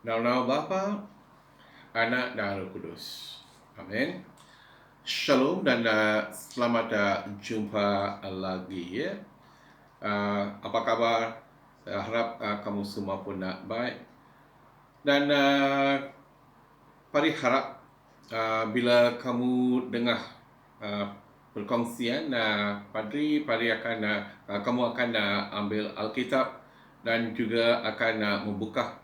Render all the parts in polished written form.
Dalam nama Bapa, Anak dan Roh Kudus. Amin. Shalom dan selamat jumpa lagi ya. Apa kabar? Saya harap kamu semua pun baik. Dan Pari harap bila kamu dengar perkongsian, Padri akan kamu akan ambil Alkitab dan juga akan membuka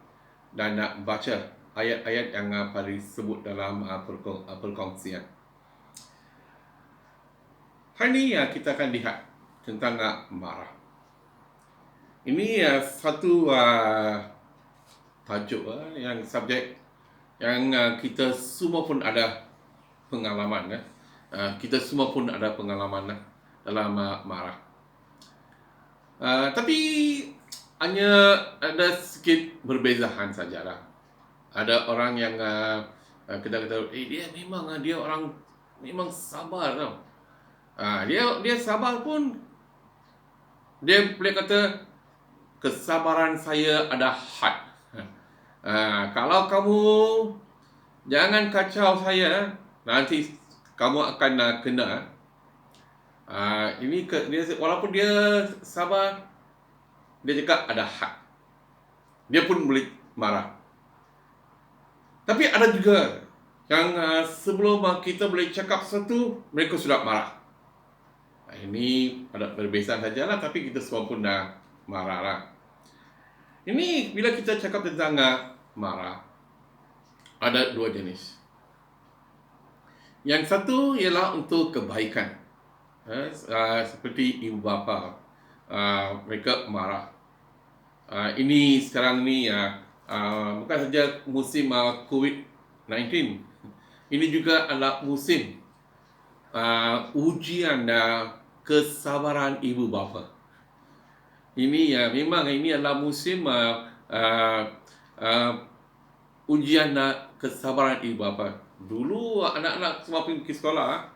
dan baca ayat-ayat yang Padri sebut dalam perkongsian. Hari ini kita akan lihat tentang marah. Ini satu tajuk yang subjek yang kita semua pun ada pengalaman. Kita semua pun ada pengalaman dalam marah. Tapi hanya ada sedikit berbezaan sajalah. Ada orang yang kita kata, dia memang dia orang memang sabar tau. Dia sabar pun dia boleh kata kesabaran saya ada had. Kalau kamu jangan kacau saya, nanti kamu akan kena. Dia walaupun dia sabar, dia cakap ada had. Dia pun boleh marah. Tapi ada juga yang sebelum kita boleh cakap sesuatu, mereka sudah marah. Ini ada perbezaan sajalah, tapi kita semua pun dah marah. Ini bila kita cakap tentang marah, ada dua jenis. Yang satu ialah untuk kebaikan. Seperti ibu bapa, mereka marah. Ini sekarang ni bukan saja musim COVID-19. Ini juga adalah musim ujian kesabaran ibu bapa. Ini memang ini adalah musim ujian kesabaran ibu bapa. Dulu anak-anak semua pergi sekolah,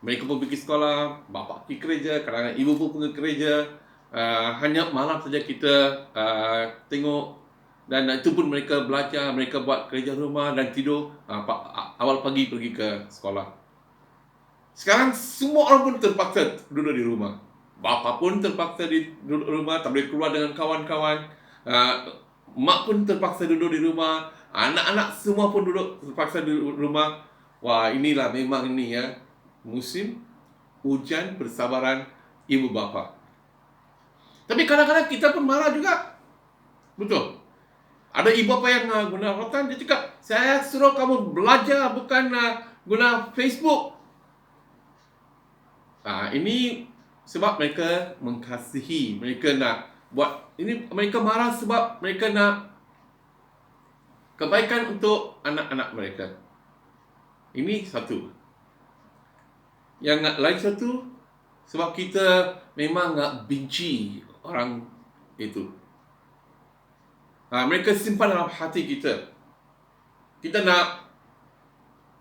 mereka pun pergi sekolah, bapa pergi kerja, kadang-kadang ibu pun pergi kerja. Hanya malam saja kita tengok, dan itu pun mereka belajar, mereka buat kerja rumah dan tidur awal pagi pergi ke sekolah. Sekarang semua orang pun terpaksa duduk di rumah. Bapa pun terpaksa duduk di rumah, tak boleh keluar dengan kawan-kawan. Mak pun terpaksa duduk di rumah. Anak-anak semua pun terpaksa duduk di rumah. Wah, inilah memang ini musim ujian persabaran ibu bapa. Tapi kadang-kadang kita pun marah juga. Betul. Ada ibu bapa yang guna rotan, dia cakap, saya suruh kamu belajar, bukan guna Facebook. Ini sebab mereka mengasihi, mereka nak buat ini, mereka marah sebab mereka nak kebaikan untuk anak-anak mereka. Ini satu. Yang lain satu, sebab kita memang benci orang itu. Mereka simpan dalam hati kita. Kita nak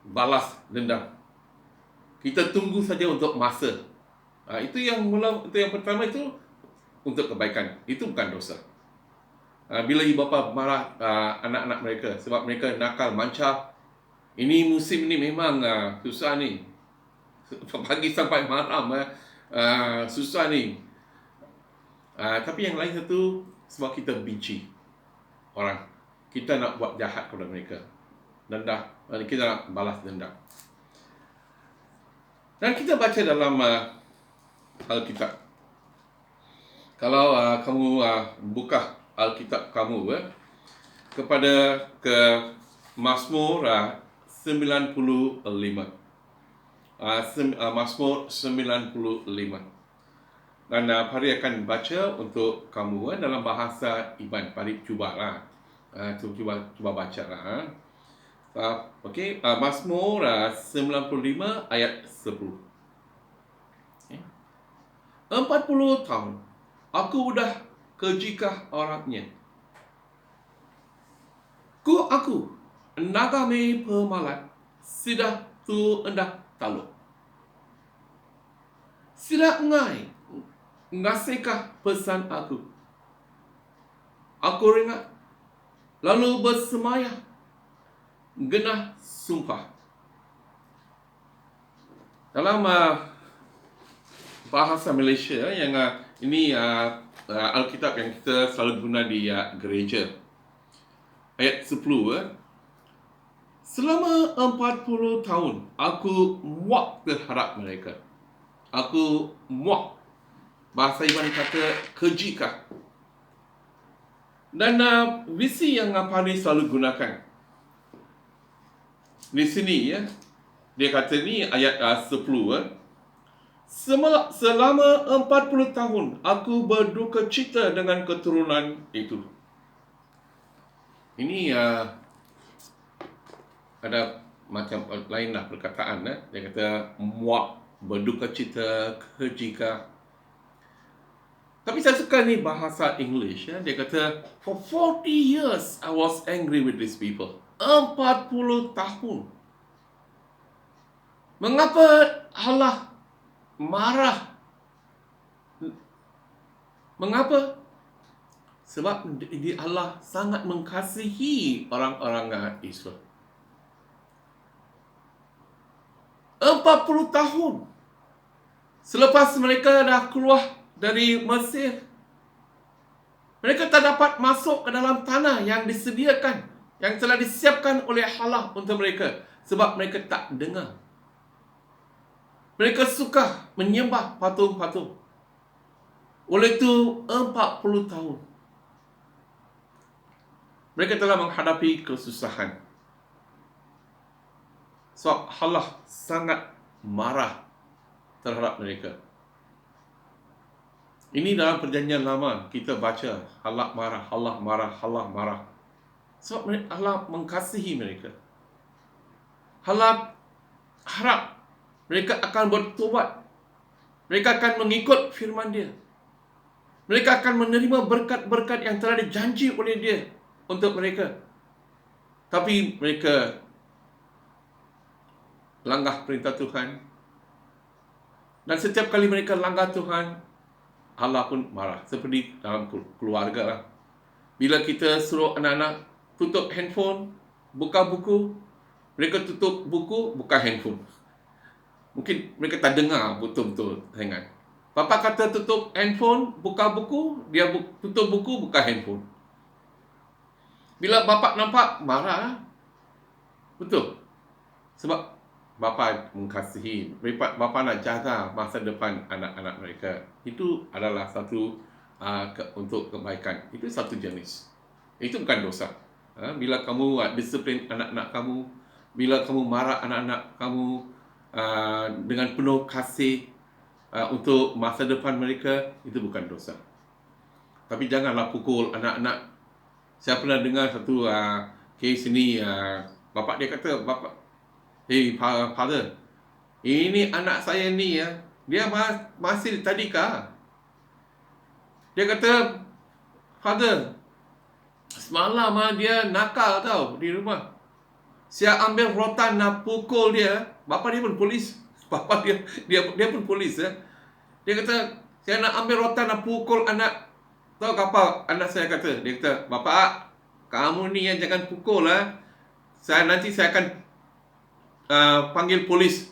balas dendam. Kita tunggu saja untuk masa. Itu yang pertama itu untuk kebaikan. Itu bukan dosa. Bila ibu bapa marah anak-anak mereka sebab mereka nakal, mancap. Ini musim ni memang susah ni. Pagi sampai malam susah ni. Tapi yang lain satu, sebab kita benci orang. Kita nak buat jahat kepada mereka. Kita nak balas dendam. Dan kita baca dalam Alkitab. Kalau kamu buka Alkitab kamu kepada ke Mazmur 95. Mazmur 95. Dan Pari akan baca untuk kamu dalam bahasa Iban. Pari cubalah. Cuba bacalah. Okey, Mazmur 95 ayat 10. 40 tahun aku dah kejikah orangnya. Aku nagame pemalat sidah tu endah taluk. Sila ngai ngasekah pesan aku. Aku ringat, lalu bersemayah, genah sumpah. Dalam bahasa Malaysia yang ini Alkitab yang kita selalu guna di gereja. Ayat 10 selama 40 tahun aku muak terhadap mereka. Aku muak. Bahasa Iban kata kejikah. Dan visi yang Padi selalu gunakan di sini dia kata ni ayat 10 selama 40 tahun aku berduka cita dengan keturunan itu. Ini ada macam lain lah perkataan. Dia kata muak, berduka cita, kejika. Tapi saya suka ni bahasa English. Dia kata, for 40 years I was angry with these people. 40 tahun. Mengapa Allah marah? Mengapa? Sebab Allah sangat mengasihi orang-orang Israel. 40 tahun. Selepas mereka dah keluar dari Mesir, mereka tak dapat masuk ke dalam tanah yang disediakan, yang telah disiapkan oleh Allah untuk mereka. Sebab mereka tak dengar. Mereka suka menyembah patung-patung. Oleh itu 40 tahun mereka telah menghadapi kesusahan. Sebab Allah sangat marah terhadap mereka. Ini dalam perjanjian lama kita baca Allah marah, Allah marah, Allah marah. Sebab Allah mengasihi mereka. Allah harap mereka akan bertobat. Mereka akan mengikut firman Dia. Mereka akan menerima berkat-berkat yang telah dijanji oleh Dia untuk mereka. Tapi mereka langgar perintah Tuhan. Dan setiap kali mereka langgar Tuhan, Allah pun marah. Seperti dalam keluarga lah. Bila kita suruh anak-anak tutup handphone, buka buku, mereka tutup buku, buka handphone. Mungkin mereka tak dengar betul-betul sangat. Bapa kata tutup handphone, buka buku, dia tutup buku, buka handphone. Bila bapa nampak, marah. Betul. Sebab bapa mengasihi. Bapa nak jaga masa depan anak-anak mereka. Itu adalah satu untuk kebaikan. Itu satu jenis. Itu bukan dosa. Bila kamu disiplin anak-anak kamu, bila kamu marah anak-anak kamu dengan penuh kasih untuk masa depan mereka, itu bukan dosa. Tapi janganlah pukul anak-anak. Saya pernah dengar satu kes ini, bapak dia kata, hey father, ini anak saya ni dia masih tadika. Dia kata, father, semalam dia nakal tau di rumah. Saya ambil rotan nak pukul dia. Bapa dia pun polis. Bapa dia pun polis. Dia kata, saya nak ambil rotan nak pukul anak. Tahu apa anak saya kata? Dia kata, bapa, kamu ni yang jangan pukul nanti saya akan panggil polis.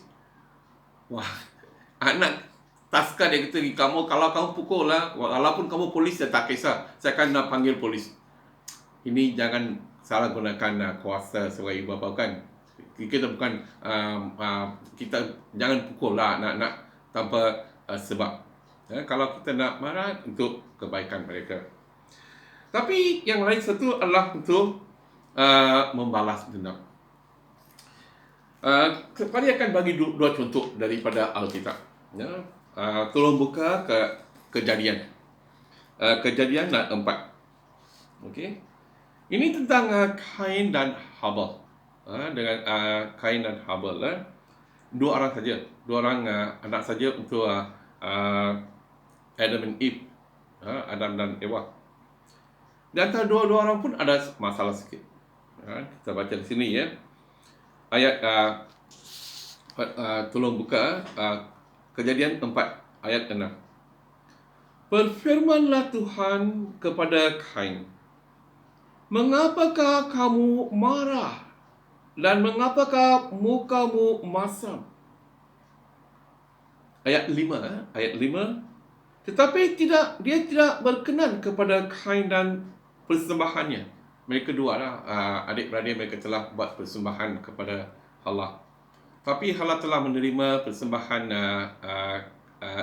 Wah, anak taska dia kata, kalau kamu pukul walaupun kamu polis, saya tak kisah. Saya akan nak panggil polis. Ini jangan salah gunakan kuasa sebagai ibu bapa kan. Kita bukan kita jangan pukul anak-anak tanpa sebab. Kalau kita nak marah untuk kebaikan mereka. Tapi yang lain satu adalah untuk membalas dendam. Kali akan bagi dua contoh daripada Alkitab. Tolong buka ke Kejadian. Kejadian 4. Okey. Ini tentang Kain dan Habel. Dengan Kain dan Habel. Dua orang saja. Dua orang anak saja untuk Adam and Eve. Adam dan Eva. Di antara dua-dua orang pun ada masalah sikit. Kita baca di sini ayat tolong buka Kejadian 4 ayat 6. Berfirmanlah Tuhan kepada Kain, Mengapakah kamu marah? Dan mengapakah mukamu masam? Ayat 5, ayat 5. Tetapi dia tidak berkenan kepada kain dan persembahannya. Mereka dua lah, adik-beradik mereka telah buat persembahan kepada Allah. Tapi Allah telah menerima persembahan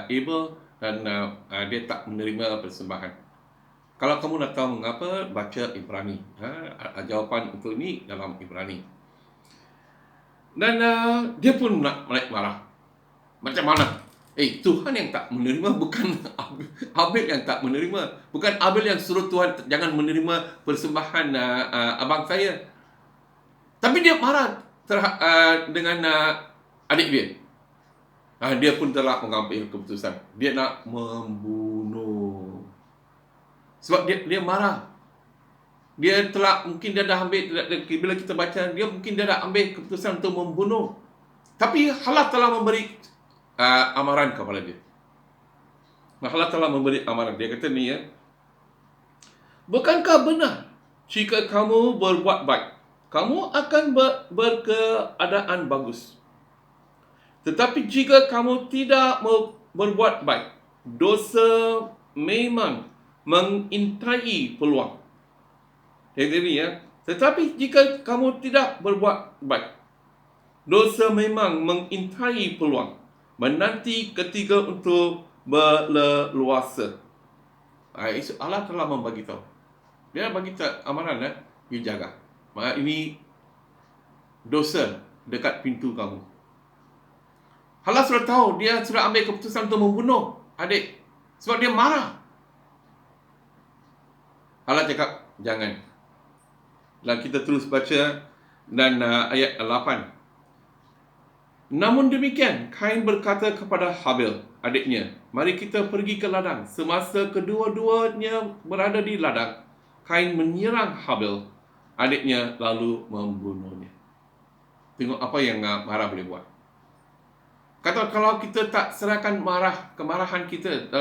Abel dan dia tak menerima persembahan. Kalau kamu nak tahu mengapa, baca Ibrani. Jawapan untuk ini dalam Ibrani. Dan dia pun nak marah. Macam mana? Tuhan yang tak menerima, bukan Abel yang tak menerima. Bukan Abel yang suruh Tuhan jangan menerima persembahan abang saya. Tapi dia marah dengan adik dia. Dia pun telah mengambil keputusan. Dia nak membunuh. Sebab dia marah. Mungkin dia dah ambil, bila kita baca, mungkin dia dah ambil keputusan untuk membunuh. Tapi Allah telah memberi amaran kepada dia. Allah telah memberi amaran. Dia kata ni bukankah benar jika kamu berbuat baik, kamu akan berkeadaan bagus. Tetapi jika kamu tidak berbuat baik, dosa memang mengintai peluang. Jadi tetapi jika kamu tidak berbuat baik, dosa memang mengintai peluang, menanti ketika untuk berleluasa. Allah telah membagi tahu. Dia bagi amaran you jaga. Ini dosa dekat pintu kamu. Allah sudah tahu, dia sudah ambil keputusan untuk membunuh adik sebab dia marah. Allah cakap jangan. Dan kita terus baca dan ayat 8. Namun demikian, Kain berkata kepada Habil, adiknya, mari kita pergi ke ladang. Semasa kedua-duanya berada di ladang, Kain menyerang Habil, adiknya, lalu membunuhnya. Tengok apa yang marah boleh buat. Kata kalau kita tak serahkan kemarahan kita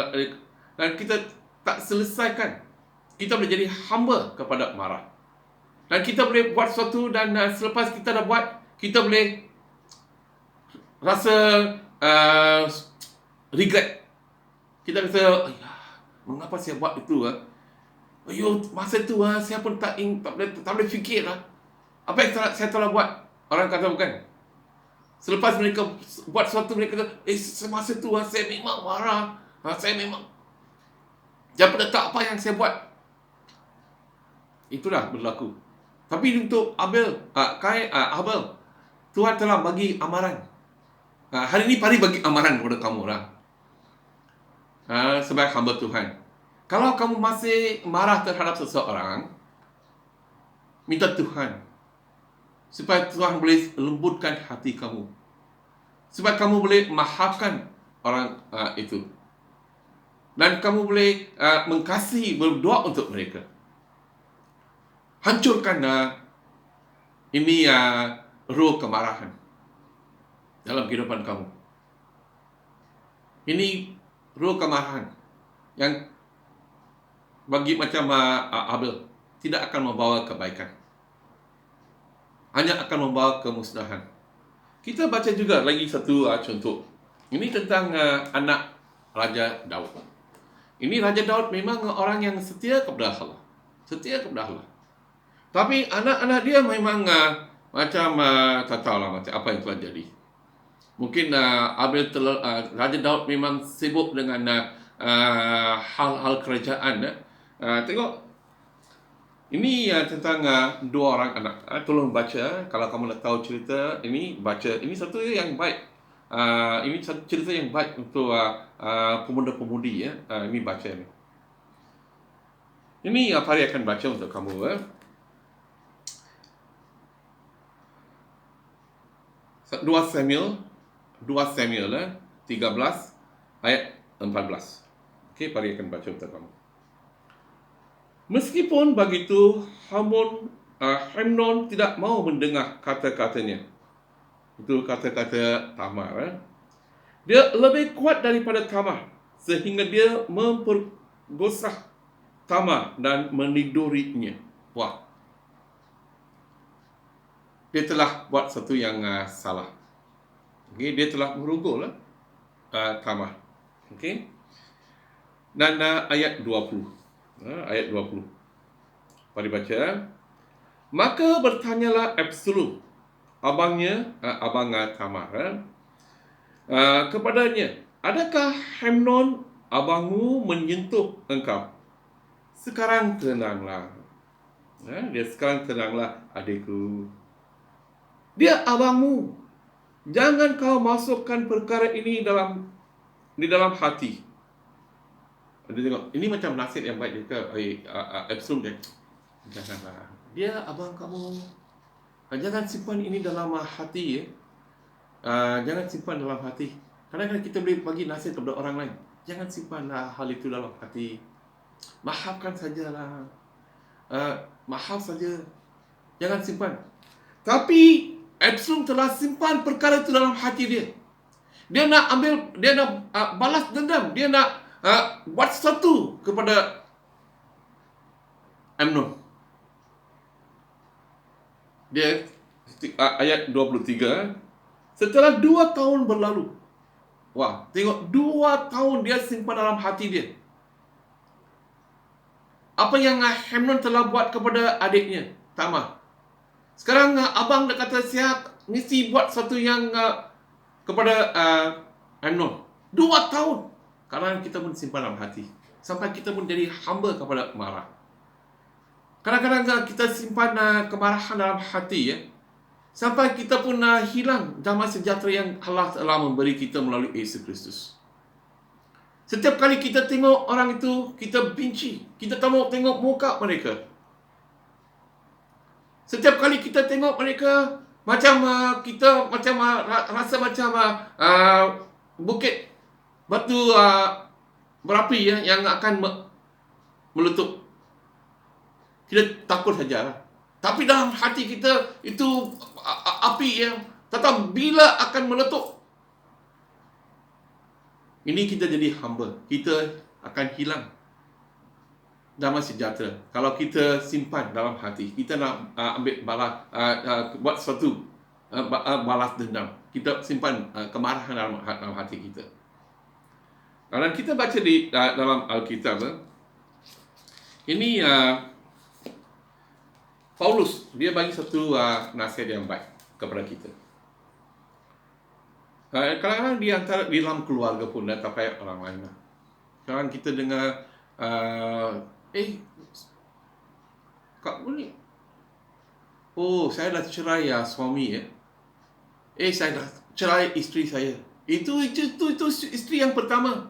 dan kita tak selesaikan, kita boleh jadi hamba kepada marah. Dan kita boleh buat sesuatu dan selepas kita dah buat, kita boleh rasa regret. Kita rasa, mengapa saya buat itu? Masa itu saya pun tak boleh fikir lah. Apa yang saya telah buat? Orang kata bukan. Selepas mereka buat sesuatu, mereka kata, semasa itu saya memang marah. Saya memang jangan pernah tahu apa yang saya buat. Itulah berlaku. Tapi untuk Abel, Tuhan telah bagi amaran. Hari ini Pari bagi amaran kepada kamu lah. Sebagai hamba Tuhan. Kalau kamu masih marah terhadap seseorang, minta Tuhan supaya Tuhan boleh lembutkan hati kamu, supaya kamu boleh maafkan orang itu, dan kamu boleh mengasihi, berdoa untuk mereka. Hancurkan ini roh kemarahan dalam kehidupan kamu. Ini roh kemarahan yang bagi macam Abel tidak akan membawa kebaikan, hanya akan membawa kemusnahan. Kita baca juga lagi satu contoh. Ini tentang anak Raja Daud. Ini Raja Daud memang orang yang setia kepada Allah. Setia kepada Allah. Tapi anak-anak dia memang macam tak tahulah macam apa yang telah jadi. Mungkin Raja Daud memang sibuk dengan hal-hal kerajaan. Tengok, ini tentang dua orang anak. Tolong baca, kalau kamu nak tahu cerita ini, baca. Ini satu yang baik. Ini satu cerita yang baik untuk pemuda-pemudi. Ini baca ni. Ini Pari akan baca untuk kamu. 2 Samuel 13 ayat 14. Okey, Pari akan baca untuk kamu. Meskipun begitu, Hamnon tidak mau mendengar kata-katanya. Itu kata-kata Tamar. Dia lebih kuat daripada Tamar, sehingga dia memperkosa Tamar dan menidurinya. Wah, dia telah buat satu yang salah. Okay, dia telah merugul Tamar. Okay. Dan ayat 20. Ayat 20. Mari baca. Maka bertanyalah Absalom, abang Tamar, kepadanya, adakah Hamnon abangmu menyentuh engkau? Sekarang tenanglah. Dia sekarang tenanglah, adikku. Dia abangmu. Jangan kau masukkan perkara ini di dalam hati. Dia tengok, ini macam nasihat yang baik juga. Absalom dia, janganlah. Dia abang kamu. Jangan simpan ini dalam hati. Jangan simpan dalam hati. Kadang-kadang kita boleh bagi nasihat kepada orang lain. Jangan simpanlah hal itu dalam hati. Maafkan sajalah. Maaf saja. Jangan simpan. Tapi Absalom telah simpan perkara itu dalam hati dia. Dia nak balas dendam. Dia nak buat sesuatu kepada Amnon. Dia ayat 23. Setelah 2 tahun berlalu. Wah, tengok 2 tahun dia simpan dalam hati dia. Apa yang Amnon telah buat kepada adiknya, Tamar. Sekarang abang dah kata saya mesti buat sesuatu yang kepada Amnon. 2 tahun. Kadang kita pun simpan dalam hati. Sampai kita pun jadi hamba kepada marah. Kadang-kadang kita simpan kemarahan dalam hati, ya. Sampai kita pun hilang damai sejahtera yang Allah telah memberi kita melalui Yesus Kristus. Setiap kali kita tengok orang itu, kita benci. Kita tengok muka mereka. Setiap kali kita tengok mereka, macam kita rasa macam bukit batu berapi, ya, yang akan meletup. Kita takut saja. Tapi dalam hati kita itu api yang tetap bila akan meletup. Ini kita jadi hamba. Kita akan hilang damai sejahtera. Kalau kita simpan dalam hati, kita nak ambil balas, buat sesuatu, balas dendam. Kita simpan kemarahan dalam hati kita. Kalau kita baca di dalam Alkitab, ini Paulus, dia bagi satu nasihat yang baik kepada kita. Kadang-kadang di dalam keluarga pun tak payah orang lain. Kadang kita dengar, Kak ni, oh, saya dah cerai suami, ya. Saya dah cerai isteri saya. Itu isteri yang pertama.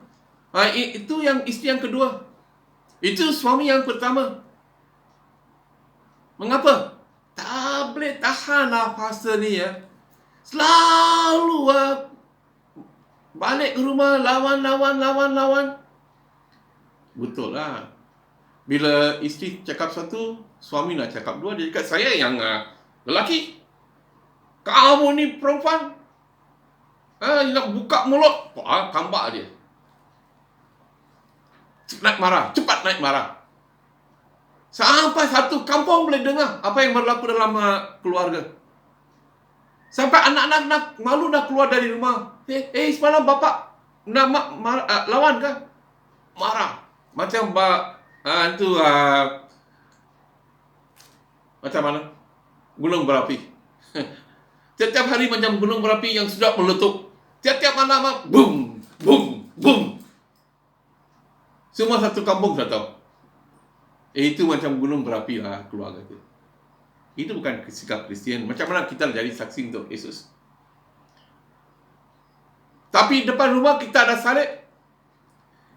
Itu yang isteri yang kedua. Itu suami yang pertama. Mengapa? Tak boleh tahan fasa ni, ya. Selalu balik ke rumah lawan. Betul lah. Bila isteri cakap satu, suami nak cakap dua. Dia cakap, saya yang lelaki. Kamu ni perempuan. Nak buka mulut. Tambak dia. Cepat naik marah. Sampai satu kampung boleh dengar apa yang berlaku dalam keluarga. Sampai anak-anak nak malu nak keluar dari rumah. Semalam bapak nak lawan ke? Marah. Macam macam mana? Gunung berapi. Tiap-tiap hari macam gunung berapi yang sudah meletup. Tiap-tiap malam, boom, boom, boom. Semua satu kampung sudah tahu. Itu macam gunung berapi keluarga itu. Itu bukan sikap Kristian. Macam mana kita jadi saksi untuk Yesus? Tapi depan rumah kita ada salib.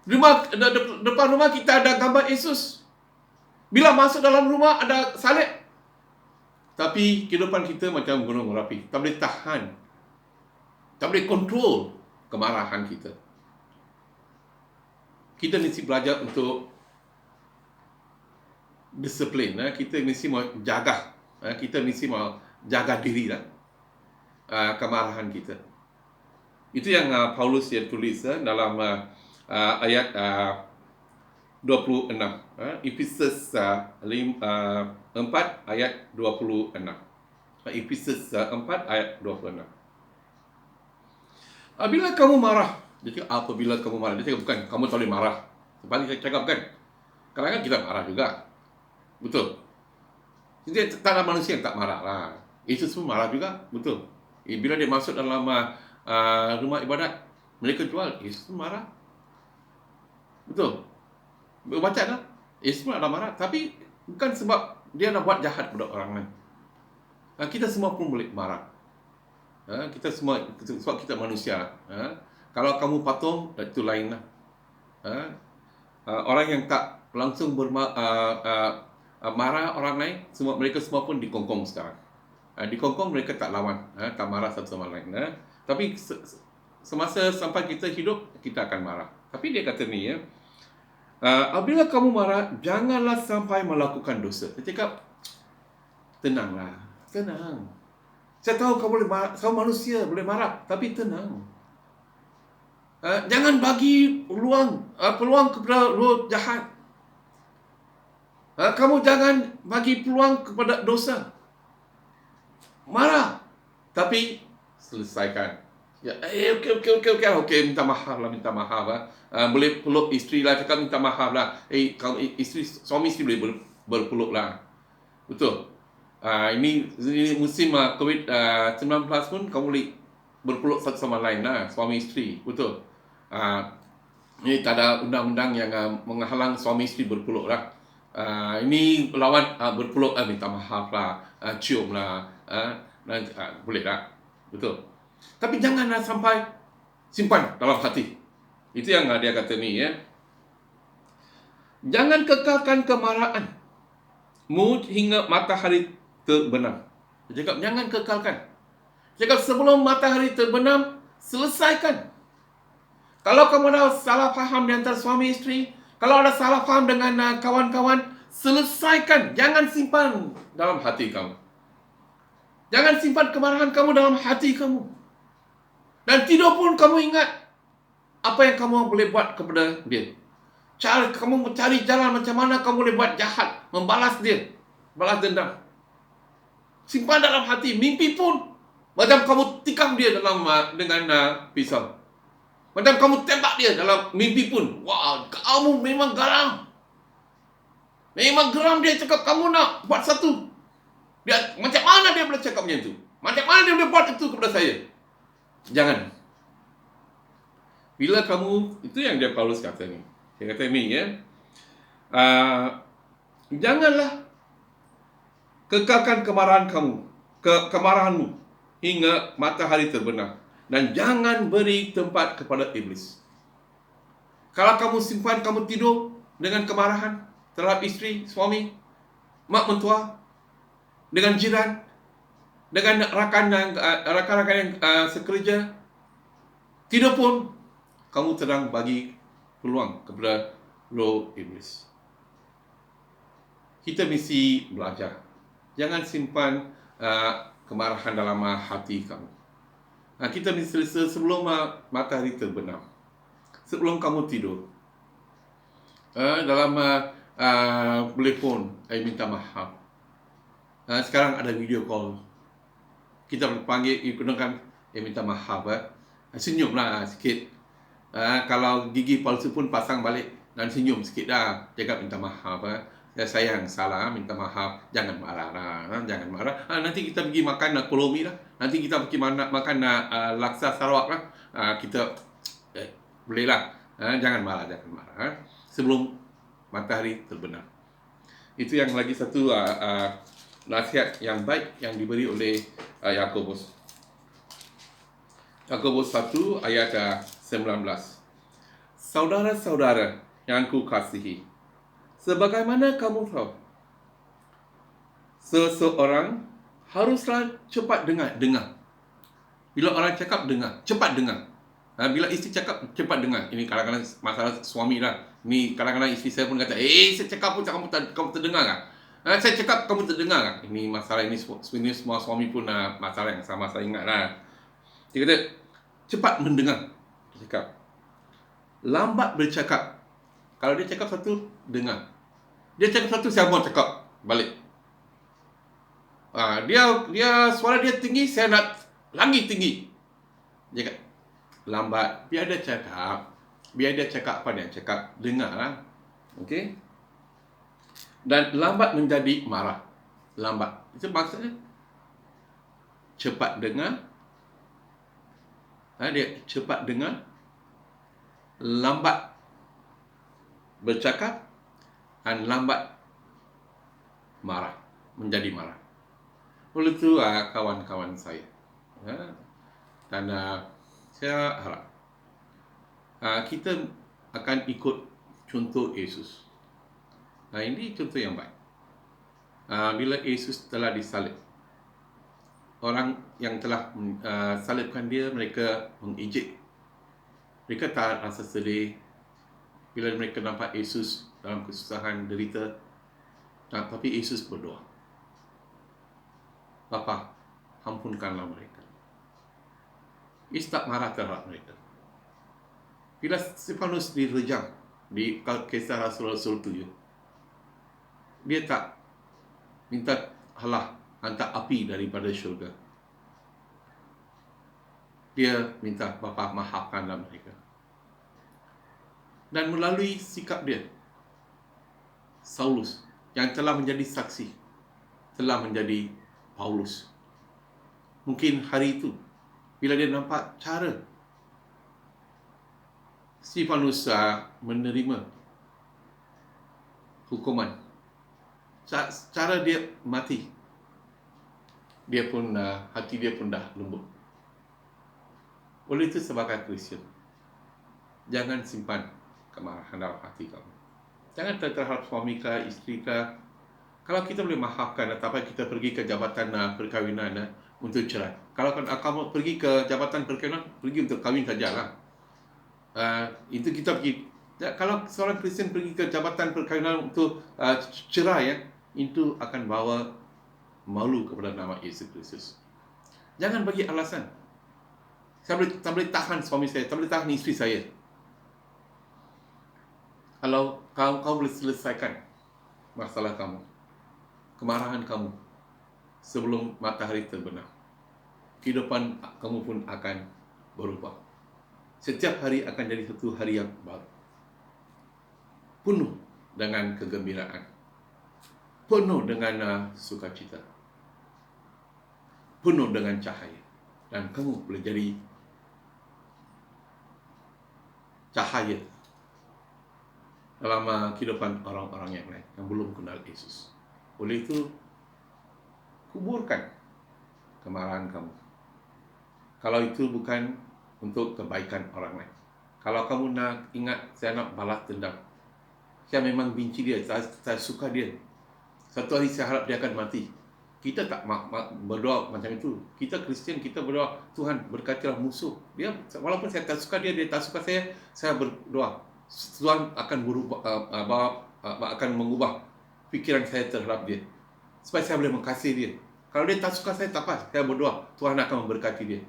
Depan rumah kita ada gambar Yesus. Bila masuk dalam rumah ada salib. Tapi kehidupan kita macam gunung berapi. Tak boleh tahan. Tak boleh kontrol kemarahan kita. Kita mesti belajar untuk disiplin. Kita mesti mau jaga. Kita mesti mau jaga diri kemarahan kita. Itu yang Paulus dia tulis dalam ayat 26. Efesus 4 ayat 26. Efesus 4 ayat 26. Apabila kamu marah, dia cakap apabila kamu marah. Dia cakap bukan, kamu tak boleh marah. Sebab saya cakap kan, kadang-kadang kita marah juga. Betul. Jadi tak ada manusia yang tak marah lah. Yesus pun marah juga. Betul. Bila dia masuk dalam rumah ibadat, mereka jual, Yesus pun marah. Betul. Baca dah. Yesus pun ada marah. Tapi bukan sebab dia nak buat jahat kepada orang lain. Kita semua pun boleh marah. Kita semua, sebab kita manusia. Kalau kamu patung, itu lain lah. Orang yang tak langsung marah orang lain, mereka semua pun dikongkong sekarang. Dikongkong mereka tak lawan, tak marah satu sama lain. Tapi semasa sampai kita hidup, kita akan marah. Tapi dia kata ni ya, apabila kamu marah, janganlah sampai melakukan dosa. Dia cakap, tenanglah, tenang. Saya tahu kau boleh marah, kau manusia boleh marah, tapi tenang. Jangan bagi peluang kepada roh jahat. Kamu jangan bagi peluang kepada dosa. Marah, tapi selesaikan. Ya, okey, minta maaf lah, minta maaf lah. Boleh peluk isteri lah, cakap minta maaf lah. Kalau suami isteri boleh berpeluk lah. Betul. Ini musim COVID-19 pun kamu boleh berpeluk satu sama lain lah, suami isteri. Betul. Ini tak ada undang-undang yang menghalang suami isteri berpeluk lah. Ini lawan berpeluk, minta maaf lah, cium lah, boleh tak? Betul. Tapi janganlah sampai simpan dalam hati. Itu yang dia kata ni ya. Jangan kekalkan kemarahanmu hingga matahari terbenam. Dia cakap jangan kekalkan. Dia cakap sebelum matahari terbenam, selesaikan. Kalau kamu ada salah faham di antara suami isteri, kalau ada salah faham dengan kawan-kawan, selesaikan. Jangan simpan dalam hati kamu. Jangan simpan kemarahan kamu dalam hati kamu. Dan tidur pun kamu ingat apa yang kamu boleh buat kepada dia. Kamu mencari jalan macam mana kamu boleh buat jahat, membalas dia, balas dendam. Simpan dalam hati. Mimpi pun macam kamu tikam dia dengan pisau. Macam kamu tembak dia dalam mimpi pun. Wah, kamu memang geram. Memang geram dia cakap kamu nak buat satu. Macam mana dia boleh cakap macam itu? Macam mana dia boleh buat itu kepada saya? Jangan. Bila kamu, itu yang dia Paulus kata ni. Dia kata ni ya. Janganlah kekalkan kemarahanmu hingga matahari terbenam, dan jangan beri tempat kepada iblis. Kalau kamu simpan, kamu tidur dengan kemarahan terhadap isteri, suami, mak mentua, dengan jiran, dengan rakan-rakan yang sekerja, tidur pun kamu sedang bagi peluang kepada roh iblis. Kita mesti belajar. Jangan simpan kemarahan dalam hati kamu. Kita mesti sebelum matahari terbenam, sebelum kamu tidur, dalam telefon, minta maaf. Sekarang ada video call. Kita panggil, gunakan, minta maaf. Senyumlah sikit. Kalau gigi palsu pun pasang balik dan senyum sikit dah. Cakap minta maaf. Sayang, salah, minta maaf. Jangan marah lah. Jangan marah. Nanti kita pergi makan kolomi lah. Nanti kita pergi makan laksa Sarawak lah. Kita boleh lah. Jangan marah, jangan marah. Sebelum matahari terbenam. Itu yang lagi satu nasihat yang baik yang diberi oleh Yakobus. Yakobus 1 ayat 19. Saudara-saudara yang ku kasihi, sebagaimana kamu tahu, seseorang haruslah cepat dengar. Bila orang cakap, dengar. Cepat dengar. Bila isteri cakap, cepat dengar. Ini kadang-kadang masalah suami lah. Ini kadang-kadang isteri saya pun kata, saya cakap pun kamu terdengar tak? Saya cakap, kamu terdengar tak? Ini masalah ini semua suami pun masalah yang sama saya ingat lah. Dia kata, cepat mendengar. Dia cakap, lambat bercakap. Kalau dia cakap satu, dengar. Dia cakap satu, saya mau cakap balik. Dia suara dia tinggi, saya nak lagi tinggi. Dia kata, lambat. Biar dia cakap apa dia cakap, dengarlah. Okey. Dan lambat menjadi marah. Lambat. Itu maksudnya cepat dengar. Dia cepat dengar, lambat bercakap, dan lambat marah, menjadi marah. Oleh itu kawan-kawan saya, dan saya harap kita akan ikut contoh Yesus. Ini contoh yang baik. Bila Yesus telah disalib, orang yang telah salibkan dia, mereka mengejek. Mereka tak rasa sedih bila mereka nampak Yesus dalam kesusahan, derita. Tapi Yesus berdoa, Bapa, ampunkanlah mereka. Yesus tak marah terhadap mereka. Bila Stefanus direjam di Kisah Rasul-Rasul 7, dia tak minta Allah hantar api daripada syurga. Dia minta, Bapa, maafkanlah mereka. Dan melalui sikap dia, Saulus yang telah menjadi saksi, telah menjadi Paulus. Mungkin hari itu, bila dia nampak cara Stefanus menerima hukuman, cara dia mati, dia pun hati dia pun dah lembut. Oleh itu, sebagai Kristian, jangan simpan kemarahan dalam hati kamu. Jangan terhadap suami ke, isteri ke. Kalau kita boleh maafkan, tapi kita pergi ke jabatan perkahwinan untuk cerai. Kalau kamu pergi ke jabatan perkahwinan, pergi untuk kahwin sajalah. Itu kita pergi. Kalau seorang Kristian pergi ke jabatan perkahwinan untuk cerai, itu akan bawa malu kepada nama Yesus Kristus. Jangan bagi alasan. Saya tak boleh tahan suami saya, tak boleh tahan isteri saya. Kalau kau boleh selesaikan masalah kamu, kemarahan kamu, sebelum matahari terbenam, kehidupan kamu pun akan berubah. Setiap hari akan jadi satu hari yang baru, penuh dengan kegembiraan, penuh dengan sukacita, penuh dengan cahaya. Dan kamu boleh jadi cahaya dalam kehidupan orang-orang yang lain yang belum kenal Yesus. Oleh itu, kuburkan kemarahan kamu. Kalau itu bukan untuk kebaikan orang lain. Kalau kamu nak ingat, saya nak balas dendam, saya memang benci dia, saya suka dia, satu hari saya harap dia akan mati. Kita tak berdoa macam itu. Kita Kristian, kita berdoa, Tuhan berkatilah musuh dia. Walaupun saya tak suka dia, dia tak suka saya berdoa, Tuhan akan berubah, akan mengubah fikiran saya terhadap dia, supaya saya boleh mengasihi dia. Kalau dia tak suka saya, tak apa, saya berdoa, Tuhan akan memberkati dia.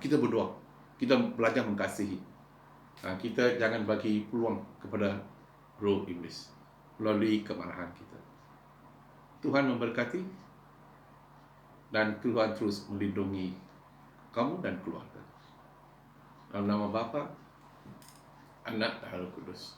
Kita berdoa, kita belajar mengasihi. Kita jangan bagi peluang kepada roh iblis melalui kemarahan kita. Tuhan memberkati, dan Tuhan terus melindungi kamu dan keluarga. Dalam nama Bapa, Anak dan Roh Kudus.